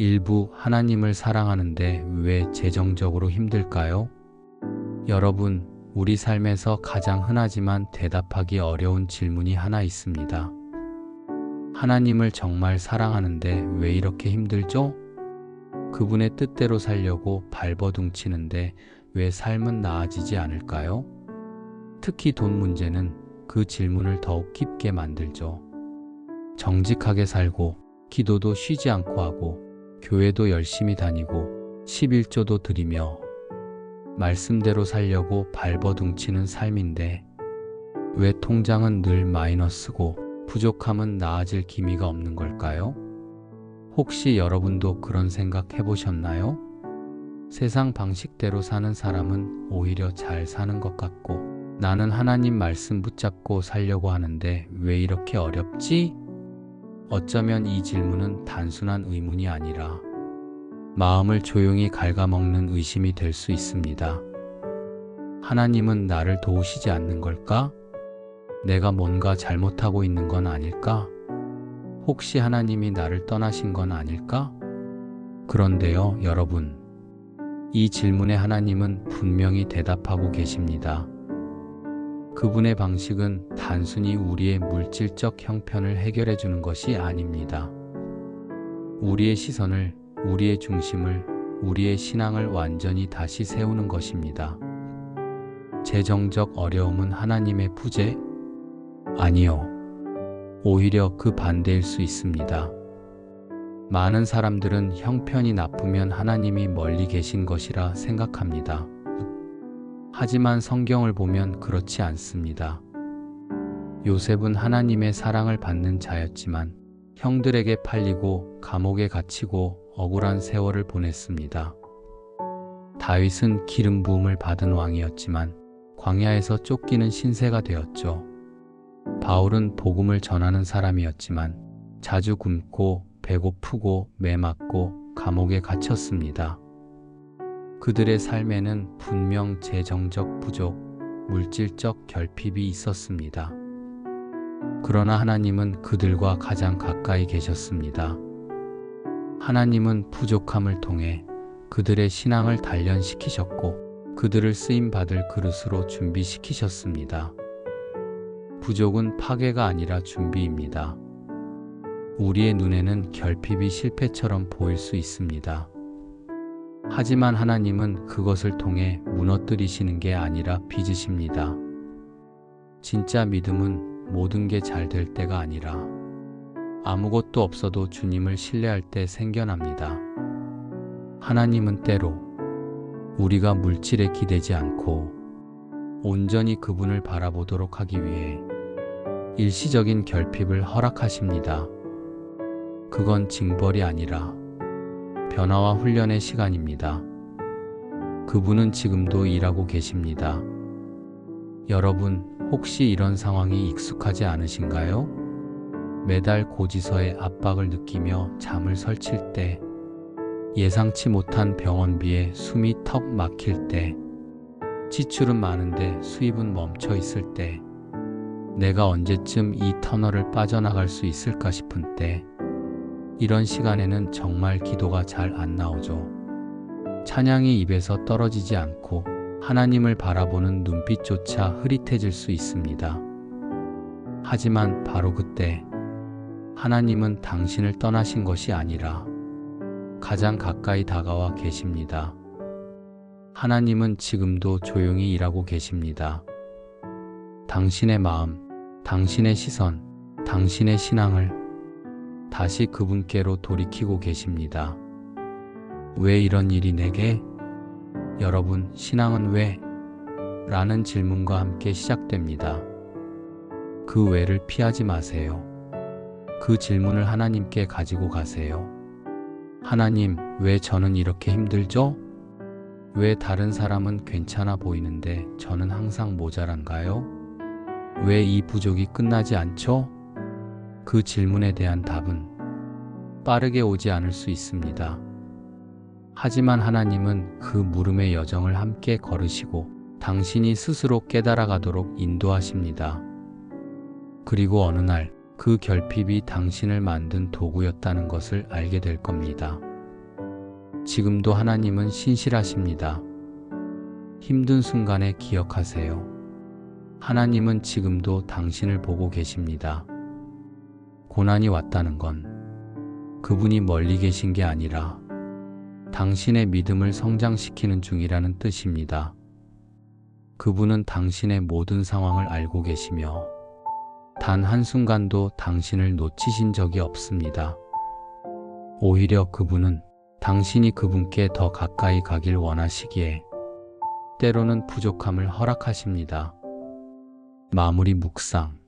일부 하나님을 사랑하는데 왜 재정적으로 힘들까요? 여러분, 우리 삶에서 가장 흔하지만 대답하기 어려운 질문이 하나 있습니다. 하나님을 정말 사랑하는데 왜 이렇게 힘들죠? 그분의 뜻대로 살려고 발버둥치는데 왜 삶은 나아지지 않을까요? 특히 돈 문제는 그 질문을 더욱 깊게 만들죠. 정직하게 살고, 기도도 쉬지 않고 하고, 교회도 열심히 다니고, 11조도 드리며, 말씀대로 살려고 발버둥치는 삶인데, 왜 통장은 늘 마이너스고, 부족함은 나아질 기미가 없는 걸까요? 혹시 여러분도 그런 생각 해보셨나요? 세상 방식대로 사는 사람은 오히려 잘 사는 것 같고, 나는 하나님 말씀 붙잡고 살려고 하는데 왜 이렇게 어렵지? 어쩌면 이 질문은 단순한 의문이 아니라 마음을 조용히 갉아먹는 의심이 될 수 있습니다. 하나님은 나를 도우시지 않는 걸까? 내가 뭔가 잘못하고 있는 건 아닐까? 혹시 하나님이 나를 떠나신 건 아닐까? 그런데요, 여러분. 이 질문에 하나님은 분명히 대답하고 계십니다. 그분의 방식은 단순히 우리의 물질적 형편을 해결해 주는 것이 아닙니다. 우리의 시선을, 우리의 중심을, 우리의 신앙을 완전히 다시 세우는 것입니다. 재정적 어려움은 하나님의 부재? 아니요. 오히려 그 반대일 수 있습니다. 많은 사람들은 형편이 나쁘면 하나님이 멀리 계신 것이라 생각합니다. 하지만 성경을 보면 그렇지 않습니다. 요셉은 하나님의 사랑을 받는 자였지만 형들에게 팔리고 감옥에 갇히고 억울한 세월을 보냈습니다. 다윗은 기름 부음을 받은 왕이었지만 광야에서 쫓기는 신세가 되었죠. 바울은 복음을 전하는 사람이었지만 자주 굶고 배고프고 매맞고 감옥에 갇혔습니다. 그들의 삶에는 분명 재정적 부족, 물질적 결핍이 있었습니다. 그러나 하나님은 그들과 가장 가까이 계셨습니다. 하나님은 부족함을 통해 그들의 신앙을 단련시키셨고 그들을 쓰임받을 그릇으로 준비시키셨습니다. 부족은 파괴가 아니라 준비입니다. 우리의 눈에는 결핍이 실패처럼 보일 수 있습니다. 하지만 하나님은 그것을 통해 무너뜨리시는 게 아니라 빚으십니다. 진짜 믿음은 모든 게 잘 될 때가 아니라 아무것도 없어도 주님을 신뢰할 때 생겨납니다. 하나님은 때로 우리가 물질에 기대지 않고 온전히 그분을 바라보도록 하기 위해 일시적인 결핍을 허락하십니다. 그건 징벌이 아니라 변화와 훈련의 시간입니다. 그분은 지금도 일하고 계십니다. 여러분, 혹시 이런 상황이 익숙하지 않으신가요? 매달 고지서의 압박을 느끼며 잠을 설칠 때, 예상치 못한 병원비에 숨이 턱 막힐 때, 지출은 많은데 수입은 멈춰 있을 때, 내가 언제쯤 이 터널을 빠져나갈 수 있을까 싶은 때, 이런 시간에는 정말 기도가 잘 안 나오죠. 찬양이 입에서 떨어지지 않고 하나님을 바라보는 눈빛조차 흐릿해질 수 있습니다. 하지만 바로 그때 하나님은 당신을 떠나신 것이 아니라 가장 가까이 다가와 계십니다. 하나님은 지금도 조용히 일하고 계십니다. 당신의 마음, 당신의 시선, 당신의 신앙을 다시 그분께로 돌이키고 계십니다. 왜 이런 일이 내게? 여러분, 신앙은 왜? 라는 질문과 함께 시작됩니다. 그 왜를 피하지 마세요. 그 질문을 하나님께 가지고 가세요. 하나님, 왜 저는 이렇게 힘들죠? 왜 다른 사람은 괜찮아 보이는데 저는 항상 모자란가요? 왜 이 부족이 끝나지 않죠? 그 질문에 대한 답은 빠르게 오지 않을 수 있습니다. 하지만 하나님은 그 물음의 여정을 함께 걸으시고 당신이 스스로 깨달아가도록 인도하십니다. 그리고 어느 날 그 결핍이 당신을 만든 도구였다는 것을 알게 될 겁니다. 지금도 하나님은 신실하십니다. 힘든 순간에 기억하세요. 하나님은 지금도 당신을 보고 계십니다. 고난이 왔다는 건 그분이 멀리 계신 게 아니라 당신의 믿음을 성장시키는 중이라는 뜻입니다. 그분은 당신의 모든 상황을 알고 계시며 단 한순간도 당신을 놓치신 적이 없습니다. 오히려 그분은 당신이 그분께 더 가까이 가길 원하시기에 때로는 부족함을 허락하십니다. 마무리 묵상.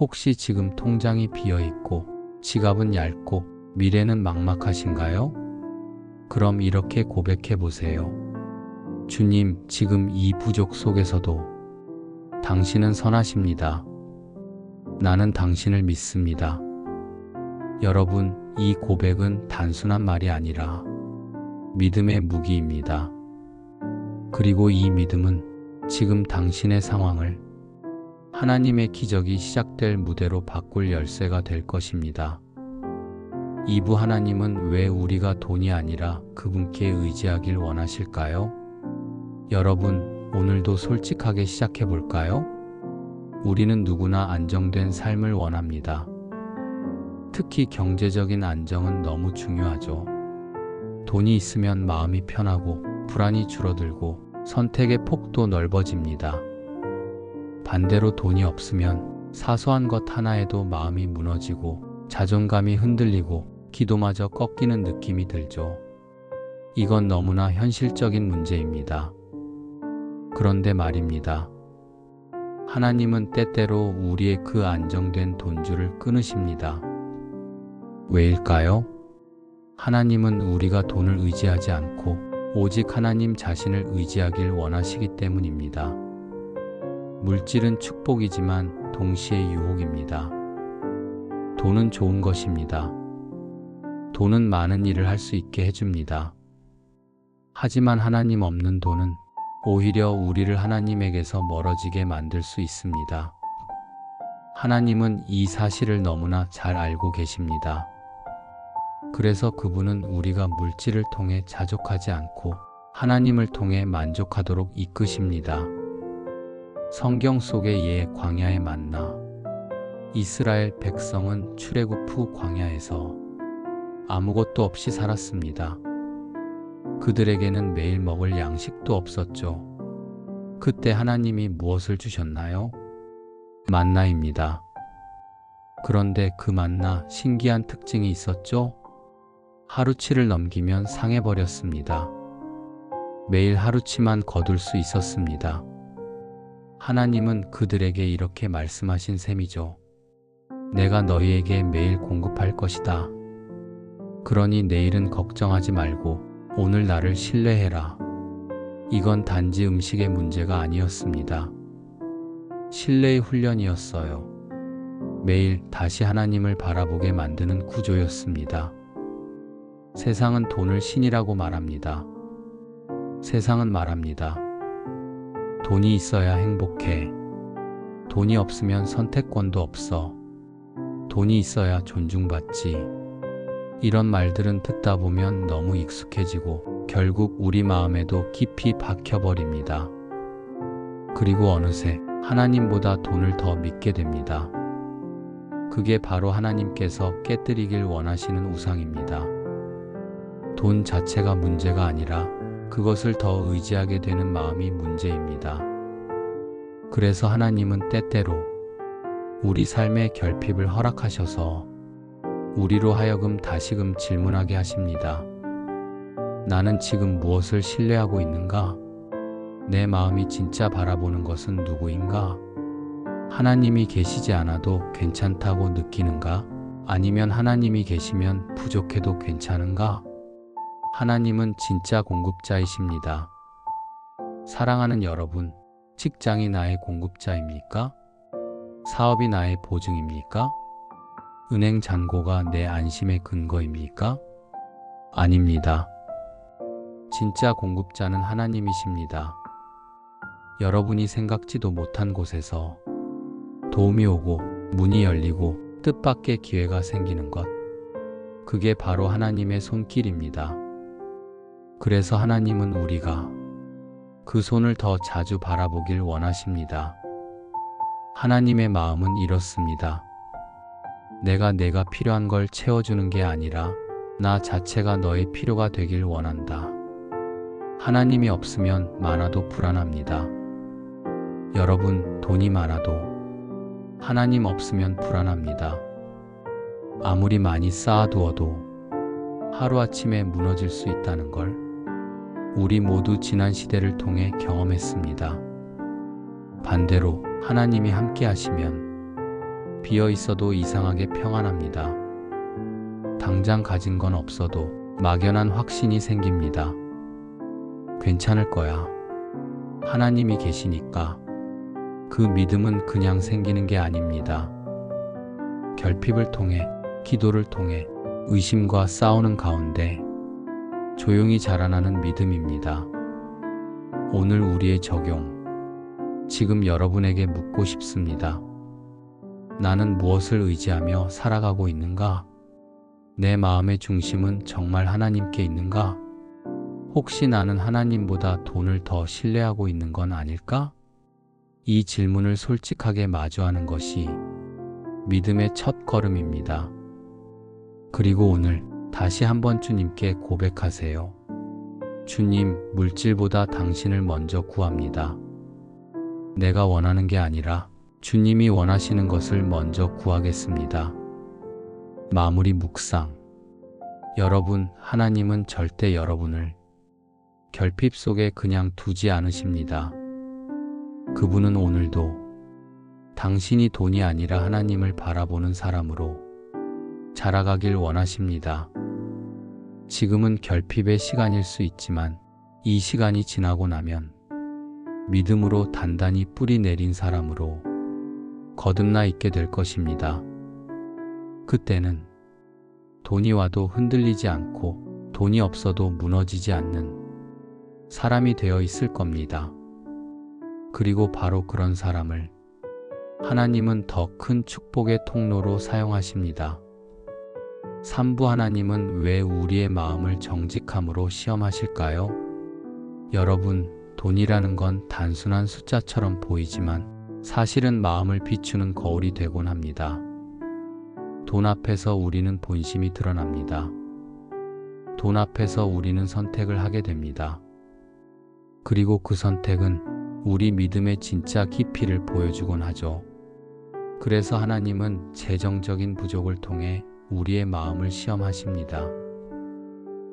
혹시 지금 통장이 비어있고 지갑은 얇고 미래는 막막하신가요? 그럼 이렇게 고백해 보세요. 주님, 지금 이 부족 속에서도 당신은 선하십니다. 나는 당신을 믿습니다. 여러분, 이 고백은 단순한 말이 아니라 믿음의 무기입니다. 그리고 이 믿음은 지금 당신의 상황을 하나님의 기적이 시작될 무대로 바꿀 열쇠가 될 것입니다. 이부 하나님은 왜 우리가 돈이 아니라 그분께 의지하길 원하실까요? 여러분, 오늘도 솔직하게 시작해 볼까요? 우리는 누구나 안정된 삶을 원합니다. 특히 경제적인 안정은 너무 중요하죠. 돈이 있으면 마음이 편하고 불안이 줄어들고 선택의 폭도 넓어집니다. 반대로 돈이 없으면 사소한 것 하나에도 마음이 무너지고 자존감이 흔들리고 기도마저 꺾이는 느낌이 들죠. 이건 너무나 현실적인 문제입니다. 그런데 말입니다. 하나님은 때때로 우리의 그 안정된 돈줄을 끊으십니다. 왜일까요? 하나님은 우리가 돈을 의지하지 않고 오직 하나님 자신을 의지하길 원하시기 때문입니다. 물질은 축복이지만 동시에 유혹입니다. 돈은 좋은 것입니다. 돈은 많은 일을 할 수 있게 해줍니다. 하지만 하나님 없는 돈은 오히려 우리를 하나님에게서 멀어지게 만들 수 있습니다. 하나님은 이 사실을 너무나 잘 알고 계십니다. 그래서 그분은 우리가 물질을 통해 자족하지 않고 하나님을 통해 만족하도록 이끄십니다. 성경 속의 옛 광야의 만나. 이스라엘 백성은 출애굽 후 광야에서 아무것도 없이 살았습니다. 그들에게는 매일 먹을 양식도 없었죠. 그때 하나님이 무엇을 주셨나요? 만나입니다. 그런데 그 만나 신기한 특징이 있었죠? 하루치를 넘기면 상해버렸습니다. 매일 하루치만 거둘 수 있었습니다. 하나님은 그들에게 이렇게 말씀하신 셈이죠. 내가 너희에게 매일 공급할 것이다. 그러니 내일은 걱정하지 말고 오늘 나를 신뢰해라. 이건 단지 음식의 문제가 아니었습니다. 신뢰의 훈련이었어요. 매일 다시 하나님을 바라보게 만드는 구조였습니다. 세상은 돈을 신이라고 말합니다. 세상은 말합니다. 돈이 있어야 행복해. 돈이 없으면 선택권도 없어. 돈이 있어야 존중받지. 이런 말들은 듣다 보면 너무 익숙해지고 결국 우리 마음에도 깊이 박혀버립니다. 그리고 어느새 하나님보다 돈을 더 믿게 됩니다. 그게 바로 하나님께서 깨뜨리길 원하시는 우상입니다. 돈 자체가 문제가 아니라 그것을 더 의지하게 되는 마음이 문제입니다. 그래서 하나님은 때때로 우리 삶의 결핍을 허락하셔서 우리로 하여금 다시금 질문하게 하십니다. 나는 지금 무엇을 신뢰하고 있는가? 내 마음이 진짜 바라보는 것은 누구인가? 하나님이 계시지 않아도 괜찮다고 느끼는가? 아니면 하나님이 계시면 부족해도 괜찮은가? 하나님은 진짜 공급자이십니다. 사랑하는 여러분, 직장이 나의 공급자입니까? 사업이 나의 보증입니까? 은행 잔고가 내 안심의 근거입니까? 아닙니다. 진짜 공급자는 하나님이십니다. 여러분이 생각지도 못한 곳에서 도움이 오고 문이 열리고 뜻밖의 기회가 생기는 것. 그게 바로 하나님의 손길입니다. 그래서 하나님은 우리가 그 손을 더 자주 바라보길 원하십니다. 하나님의 마음은 이렇습니다. 내가 필요한 걸 채워주는 게 아니라 나 자체가 너의 필요가 되길 원한다. 하나님이 없으면 많아도 불안합니다. 여러분, 돈이 많아도 하나님 없으면 불안합니다. 아무리 많이 쌓아두어도 하루아침에 무너질 수 있다는 걸 우리 모두 지난 시대를 통해 경험했습니다. 반대로 하나님이 함께 하시면 비어 있어도 이상하게 평안합니다. 당장 가진 건 없어도 막연한 확신이 생깁니다. 괜찮을 거야. 하나님이 계시니까. 그 믿음은 그냥 생기는 게 아닙니다. 결핍을 통해, 기도를 통해, 의심과 싸우는 가운데 조용히 자라나는 믿음입니다. 오늘 우리의 적용, 지금 여러분에게 묻고 싶습니다. 나는 무엇을 의지하며 살아가고 있는가? 내 마음의 중심은 정말 하나님께 있는가? 혹시 나는 하나님보다 돈을 더 신뢰하고 있는 건 아닐까? 이 질문을 솔직하게 마주하는 것이 믿음의 첫 걸음입니다. 그리고 오늘 다시 한번 주님께 고백하세요. 주님, 물질보다 당신을 먼저 구합니다. 내가 원하는 게 아니라 주님이 원하시는 것을 먼저 구하겠습니다. 마무리 묵상. 여러분, 하나님은 절대 여러분을 결핍 속에 그냥 두지 않으십니다. 그분은 오늘도 당신이 돈이 아니라 하나님을 바라보는 사람으로 자라가길 원하십니다. 지금은 결핍의 시간일 수 있지만 이 시간이 지나고 나면 믿음으로 단단히 뿌리 내린 사람으로 거듭나 있게 될 것입니다. 그때는 돈이 와도 흔들리지 않고 돈이 없어도 무너지지 않는 사람이 되어 있을 겁니다. 그리고 바로 그런 사람을 하나님은 더 큰 축복의 통로로 사용하십니다. 삼부 하나님은 왜 우리의 마음을 정직함으로 시험하실까요? 여러분, 돈이라는 건 단순한 숫자처럼 보이지만 사실은 마음을 비추는 거울이 되곤 합니다. 돈 앞에서 우리는 본심이 드러납니다. 돈 앞에서 우리는 선택을 하게 됩니다. 그리고 그 선택은 우리 믿음의 진짜 깊이를 보여주곤 하죠. 그래서 하나님은 재정적인 부족을 통해 우리의 마음을 시험하십니다.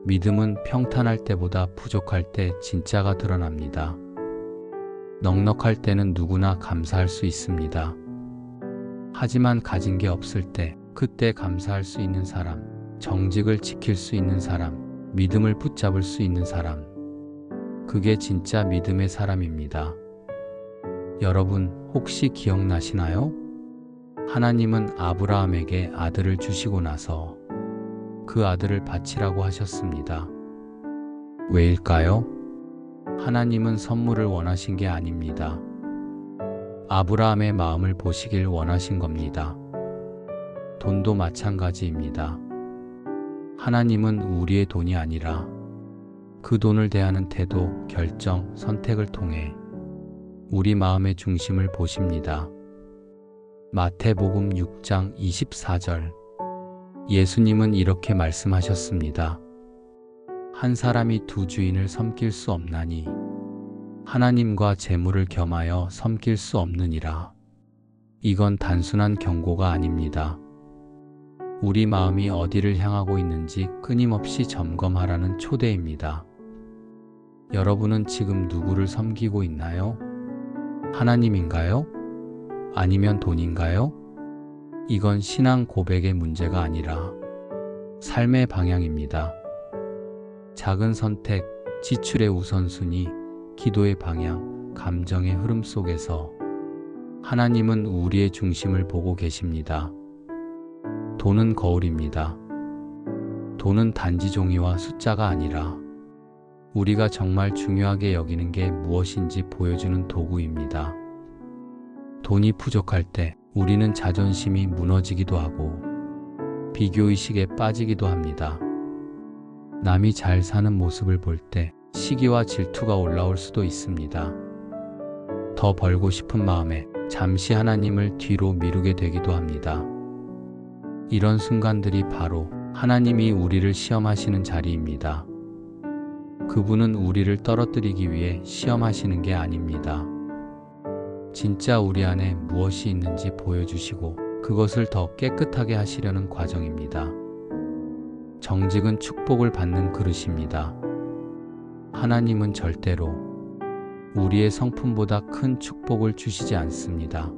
믿음은 평탄할 때보다 부족할 때 진짜가 드러납니다. 넉넉할 때는 누구나 감사할 수 있습니다. 하지만 가진 게 없을 때, 그때 감사할 수 있는 사람, 정직을 지킬 수 있는 사람, 믿음을 붙잡을 수 있는 사람, 그게 진짜 믿음의 사람입니다. 여러분, 혹시 기억나시나요? 하나님은 아브라함에게 아들을 주시고 나서 그 아들을 바치라고 하셨습니다. 왜일까요? 하나님은 선물을 원하신 게 아닙니다. 아브라함의 마음을 보시길 원하신 겁니다. 돈도 마찬가지입니다. 하나님은 우리의 돈이 아니라 그 돈을 대하는 태도, 결정, 선택을 통해 우리 마음의 중심을 보십니다. 마태복음 6장 24절. 예수님은 이렇게 말씀하셨습니다. 한 사람이 두 주인을 섬길 수 없나니 하나님과 재물을 겸하여 섬길 수 없느니라. 이건 단순한 경고가 아닙니다. 우리 마음이 어디를 향하고 있는지 끊임없이 점검하라는 초대입니다. 여러분은 지금 누구를 섬기고 있나요? 하나님인가요? 아니면 돈인가요? 이건 신앙 고백의 문제가 아니라 삶의 방향입니다. 작은 선택, 지출의 우선순위, 기도의 방향, 감정의 흐름 속에서 하나님은 우리의 중심을 보고 계십니다. 돈은 거울입니다. 돈은 단지 종이와 숫자가 아니라 우리가 정말 중요하게 여기는 게 무엇인지 보여주는 도구입니다. 돈이 부족할 때 우리는 자존심이 무너지기도 하고 비교의식에 빠지기도 합니다. 남이 잘 사는 모습을 볼 때 시기와 질투가 올라올 수도 있습니다. 더 벌고 싶은 마음에 잠시 하나님을 뒤로 미루게 되기도 합니다. 이런 순간들이 바로 하나님이 우리를 시험하시는 자리입니다. 그분은 우리를 떨어뜨리기 위해 시험하시는 게 아닙니다. 진짜 우리 안에 무엇이 있는지 보여주시고 그것을 더 깨끗하게 하시려는 과정입니다. 정직은 축복을 받는 그릇입니다. 하나님은 절대로 우리의 성품보다 큰 축복을 주시지 않습니다.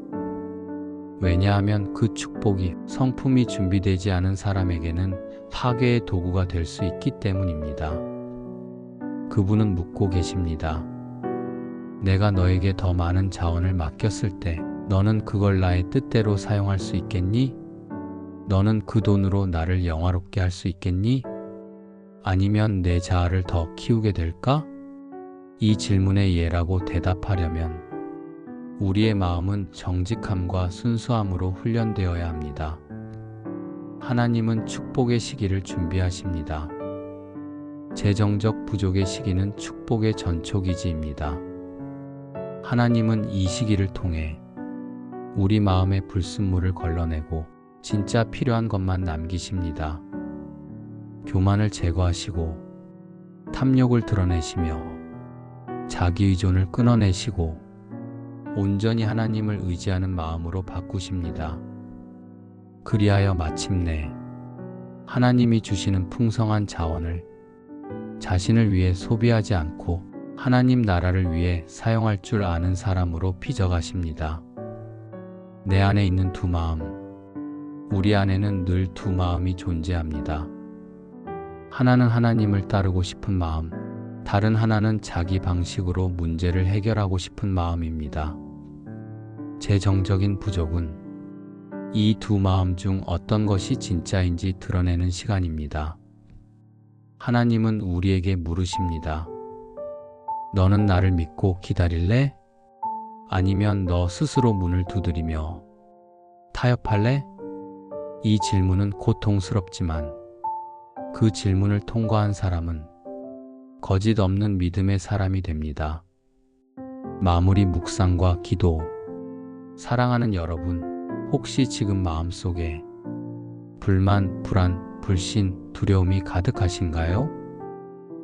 왜냐하면 그 축복이 성품이 준비되지 않은 사람에게는 파괴의 도구가 될 수 있기 때문입니다. 그분은 묻고 계십니다. 내가 너에게 더 많은 자원을 맡겼을 때 너는 그걸 나의 뜻대로 사용할 수 있겠니? 너는 그 돈으로 나를 영화롭게 할 수 있겠니? 아니면 내 자아를 더 키우게 될까? 이 질문에 예라고 대답하려면 우리의 마음은 정직함과 순수함으로 훈련되어야 합니다. 하나님은 축복의 시기를 준비하십니다. 재정적 부족의 시기는 축복의 전초기지입니다. 하나님은 이 시기를 통해 우리 마음의 불순물을 걸러내고 진짜 필요한 것만 남기십니다. 교만을 제거하시고 탐욕을 드러내시며 자기 의존을 끊어내시고 온전히 하나님을 의지하는 마음으로 바꾸십니다. 그리하여 마침내 하나님이 주시는 풍성한 자원을 자신을 위해 소비하지 않고 하나님 나라를 위해 사용할 줄 아는 사람으로 빚어가십니다. 내 안에 있는 두 마음, 우리 안에는 늘 두 마음이 존재합니다. 하나는 하나님을 따르고 싶은 마음, 다른 하나는 자기 방식으로 문제를 해결하고 싶은 마음입니다. 재정적인 부족은 이 두 마음 중 어떤 것이 진짜인지 드러내는 시간입니다. 하나님은 우리에게 물으십니다. 너는 나를 믿고 기다릴래? 아니면 너 스스로 문을 두드리며 타협할래? 이 질문은 고통스럽지만 그 질문을 통과한 사람은 거짓 없는 믿음의 사람이 됩니다. 마무리 묵상과 기도. 사랑하는 여러분, 혹시 지금 마음속에 불만, 불안, 불신, 두려움이 가득하신가요?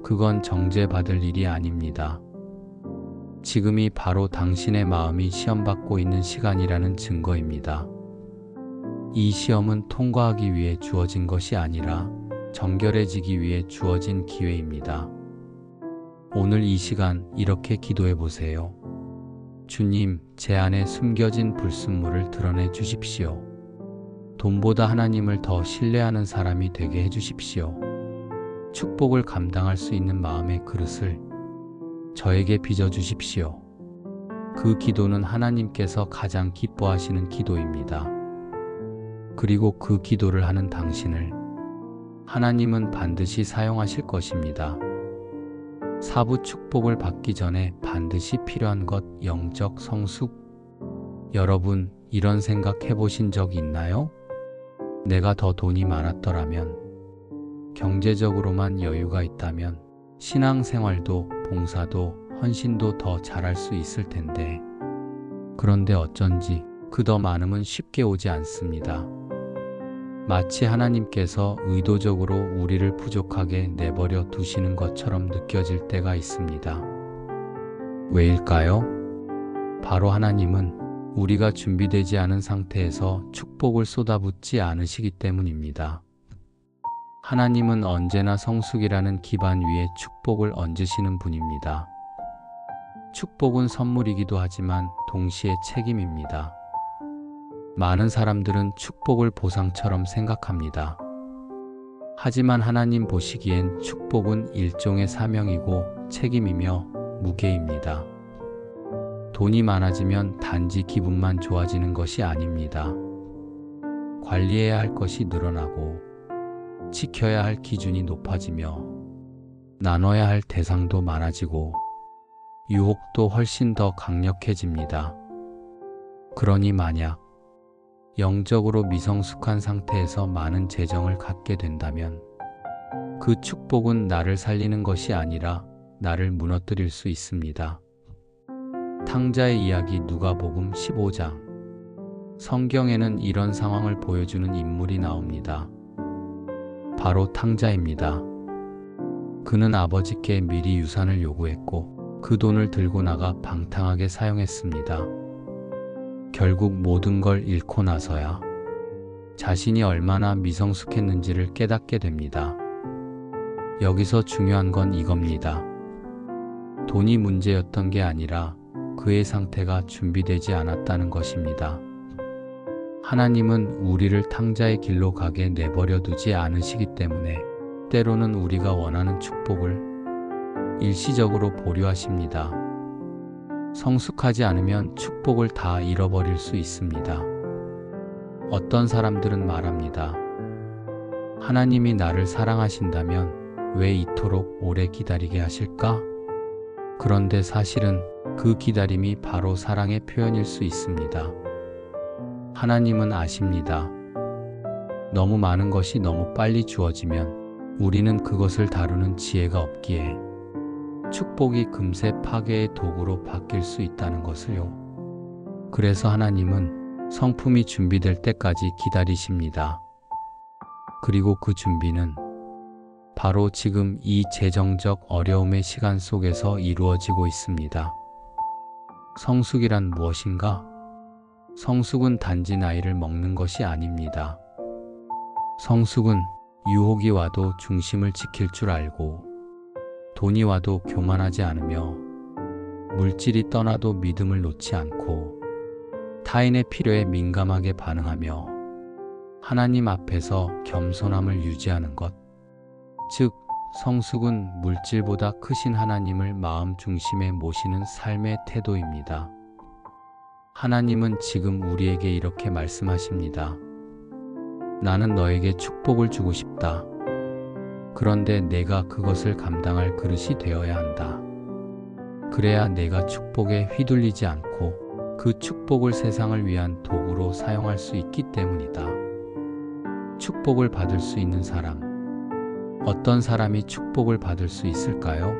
그건 정죄받을 일이 아닙니다. 지금이 바로 당신의 마음이 시험받고 있는 시간이라는 증거입니다. 이 시험은 통과하기 위해 주어진 것이 아니라 정결해지기 위해 주어진 기회입니다. 오늘 이 시간 이렇게 기도해 보세요. 주님, 제 안에 숨겨진 불순물을 드러내 주십시오. 돈보다 하나님을 더 신뢰하는 사람이 되게 해주십시오. 축복을 감당할 수 있는 마음의 그릇을 저에게 빚어주십시오. 그 기도는 하나님께서 가장 기뻐하시는 기도입니다. 그리고 그 기도를 하는 당신을 하나님은 반드시 사용하실 것입니다. 사부 축복을 받기 전에 반드시 필요한 것, 영적 성숙. 여러분, 이런 생각 해보신 적 있나요? 내가 더 돈이 많았더라면, 경제적으로만 여유가 있다면 신앙생활도 봉사도 헌신도 더 잘할 수 있을 텐데, 그런데 어쩐지 그 더 많음은 쉽게 오지 않습니다. 마치 하나님께서 의도적으로 우리를 부족하게 내버려 두시는 것처럼 느껴질 때가 있습니다. 왜일까요? 바로 하나님은 우리가 준비되지 않은 상태에서 축복을 쏟아붓지 않으시기 때문입니다. 하나님은 언제나 성숙이라는 기반 위에 축복을 얹으시는 분입니다. 축복은 선물이기도 하지만 동시에 책임입니다. 많은 사람들은 축복을 보상처럼 생각합니다. 하지만 하나님 보시기엔 축복은 일종의 사명이고 책임이며 무게입니다. 돈이 많아지면 단지 기분만 좋아지는 것이 아닙니다. 관리해야 할 것이 늘어나고 지켜야 할 기준이 높아지며 나눠야 할 대상도 많아지고 유혹도 훨씬 더 강력해집니다. 그러니 만약 영적으로 미성숙한 상태에서 많은 재정을 갖게 된다면 그 축복은 나를 살리는 것이 아니라 나를 무너뜨릴 수 있습니다. 탕자의 이야기 누가복음 15장. 성경에는 이런 상황을 보여주는 인물이 나옵니다. 바로 탕자입니다. 그는 아버지께 미리 유산을 요구했고 그 돈을 들고 나가 방탕하게 사용했습니다. 결국 모든 걸 잃고 나서야 자신이 얼마나 미성숙했는지를 깨닫게 됩니다. 여기서 중요한 건 이겁니다. 돈이 문제였던 게 아니라 그의 상태가 준비되지 않았다는 것입니다. 하나님은 우리를 탕자의 길로 가게 내버려 두지 않으시기 때문에 때로는 우리가 원하는 축복을 일시적으로 보류하십니다. 성숙하지 않으면 축복을 다 잃어버릴 수 있습니다. 어떤 사람들은 말합니다. 하나님이 나를 사랑하신다면 왜 이토록 오래 기다리게 하실까? 그런데 사실은 그 기다림이 바로 사랑의 표현일 수 있습니다. 하나님은 아십니다. 너무 많은 것이 너무 빨리 주어지면 우리는 그것을 다루는 지혜가 없기에 축복이 금세 파괴의 도구로 바뀔 수 있다는 것을요. 그래서 하나님은 성품이 준비될 때까지 기다리십니다. 그리고 그 준비는 바로 지금 이 재정적 어려움의 시간 속에서 이루어지고 있습니다. 성숙이란 무엇인가? 성숙은 단지 나이를 먹는 것이 아닙니다. 성숙은 유혹이 와도 중심을 지킬 줄 알고 돈이 와도 교만하지 않으며 물질이 떠나도 믿음을 놓지 않고 타인의 필요에 민감하게 반응하며 하나님 앞에서 겸손함을 유지하는 것. 즉, 성숙은 물질보다 크신 하나님을 마음 중심에 모시는 삶의 태도입니다. 하나님은 지금 우리에게 이렇게 말씀하십니다. 나는 너에게 축복을 주고 싶다. 그런데 내가 그것을 감당할 그릇이 되어야 한다. 그래야 내가 축복에 휘둘리지 않고 그 축복을 세상을 위한 도구로 사용할 수 있기 때문이다. 축복을 받을 수 있는 사람. 어떤 사람이 축복을 받을 수 있을까요?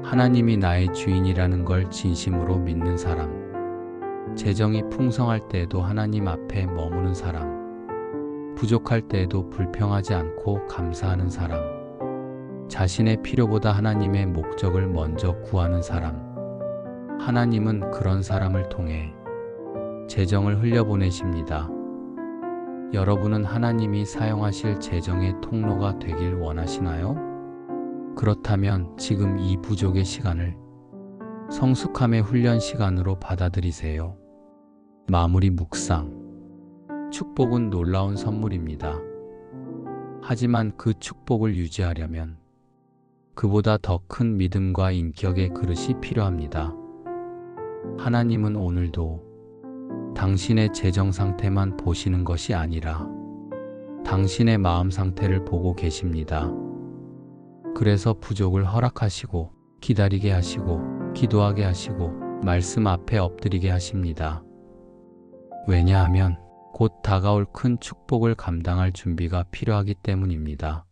하나님이 나의 주인이라는 걸 진심으로 믿는 사람. 재정이 풍성할 때에도 하나님 앞에 머무는 사람. 부족할 때에도 불평하지 않고 감사하는 사람. 자신의 필요보다 하나님의 목적을 먼저 구하는 사람. 하나님은 그런 사람을 통해 재정을 흘려보내십니다. 여러분은 하나님이 사용하실 재정의 통로가 되길 원하시나요? 그렇다면 지금 이 부족의 시간을 성숙함의 훈련 시간으로 받아들이세요. 마무리 묵상. 축복은 놀라운 선물입니다. 하지만 그 축복을 유지하려면 그보다 더 큰 믿음과 인격의 그릇이 필요합니다. 하나님은 오늘도 당신의 재정 상태만 보시는 것이 아니라 당신의 마음 상태를 보고 계십니다. 그래서 부족을 허락하시고 기다리게 하시고 기도하게 하시고 말씀 앞에 엎드리게 하십니다. 왜냐하면 곧 다가올 큰 축복을 감당할 준비가 필요하기 때문입니다.